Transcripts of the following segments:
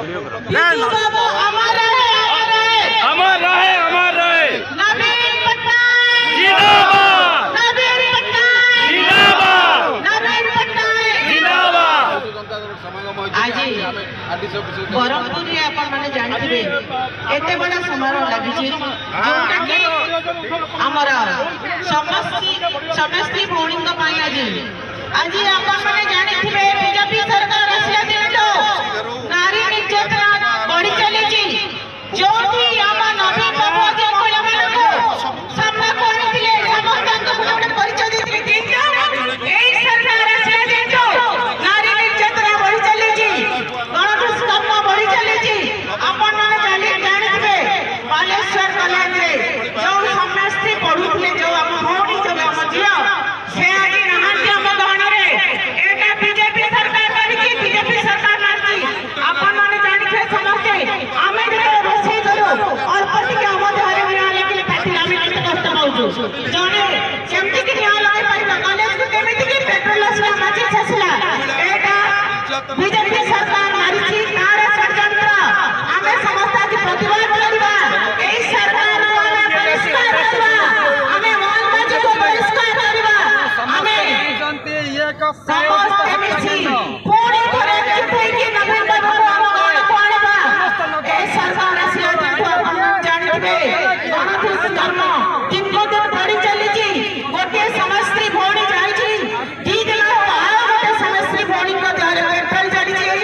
अमर रहे नवीन पटनायक जिंदाबाद, नवीन पटनायक जिंदाबाद, नवीन पटनायक जिंदाबाद। आज ब्रह्मपुर आपण माने जानथिबे एते बड़ा समारोह लागि आमर समस्ती भौणी आज आपण माने जानथिबे बीजेपी सरकार असला दिन नारी निर्यातना बढ़ी चली जो भी आम नवीन बाबू आज महिला सामना करते समस्त परिचय देते सरकार असला दिन नारी निर्यातना बढ़ी चली गणदुष्कर्म बढ़ी चली आपण मैंने जानते बालेश्वर कॉलेज जो समस्ती पढ़ुले जो आम भौणी जो आम झी से आज नहांती आम गहणरे एटा बीजेपी सरकार करके बीजेपी सरकार मारती आपण मैंने जानते समस्ते आमे रोषे करू अल्प टिके आम देहरे निया लेकिन पाटिल आमे केते कष्ट पाउछु जने सेमति कि निया लगे पाइबा कॉलेज को केमिति कि पेट्रोल असला माची छसला एटा बीजेपी सरकार मारिछि तार षडयंत्र आमे समस्त आज प्रतिवाद करबा एई सरकार को आमे बहिष्कार करबा आमे मोहन माझी को बहिष्कार करबा आमे जानते ये का समस्त मिछि पूरी तरह चुपे कि नवीन बाबू को आम गाण को आनबा एई सरकार असला जानबे गणदुष्कर्म दिन को दिन बढ़ी चली गोटे समस्ती भौणी जाइछि दी दिन गोटे समस्ती भौणी को द्वारा पेट्रोल चली एई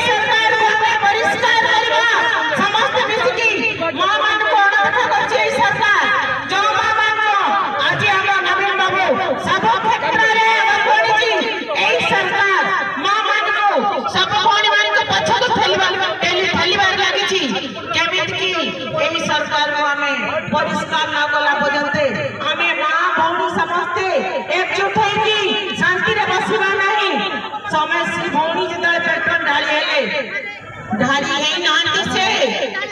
सरकार को आमे बहिष्कार करबा समस्त मिसिकी मां मान को अनुरोध करछि एई सरकार जो मां मान आज हम नवीन बाबू सब क्षेत्र रे बढ़िछि एई सरकार मां मान को सब भौणी मान को पछ को ठेलिबार लागिछि केमिति की एई सरकार को आमे बहिष्कार न कला पर्यंत आमे मां भौणी समस्ते एकजुट होई शांति रे बसिबा नहीं समस्ती भौणी जतले पेट्रोल ढाली हेले ढाली हे नांती से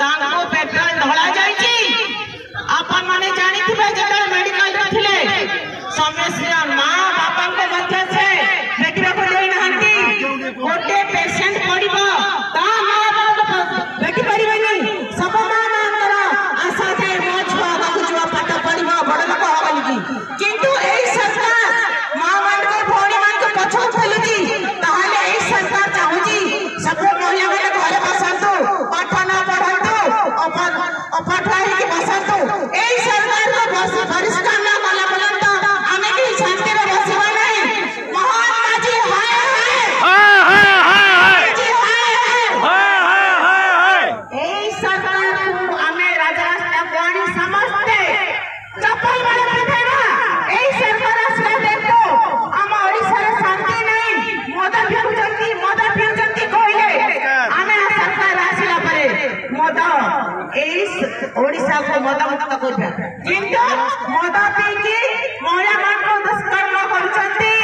तांको पेट्रोल ढला जाइछि आपण माने जानिथिबे जतले मेडिकल रे थिले समस्ती मां बापा को मध्य से देखिबा को देई नांती गोटे पेशेंट पडिबो ता मां बापा देखि परिबेनी सब मां मानकर आशा थे मो छुआ बाबू छुआ पाठ पडिबो बड़ लोक होबली की किंतु एई सरकार मां मान को भौणी मान को पछो फेलुची ताहाले एई सरकार चाहुची सब महिला माने घरे बसंतु पाठ न पढंतु अपाठ होई बसंतु एई सरकार को बहिष्कार न कला पर्यंत आमे की शांति रे बसिबा नहीं मोहन माझी हाय एई सरकार को आमे राजरास्ता कोणी समझते चप्पल मारे बैठेना एई सरकार असला देखो आम ओडिसा रे शांति नहीं मद पिउचंती कहले आमे सरकार आसिला परे मद एई ओडिसा को मद मुक्त करबा किंतु मद पीकी महिला मान को दुष्कर्म करचंती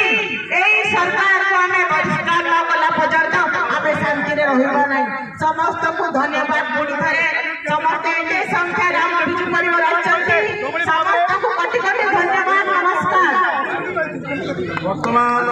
एई सरकार को आमे बहिष्कार न कला पर्यंत आमे शांति रे रहिबा नहीं समस्त को धन्यवाद पुणी थरे समस्त एते संख्या रे हम बिजु परिवार आचंती समस्त को कोटि कोटि धन्यवाद नमस्कार। वर्तमान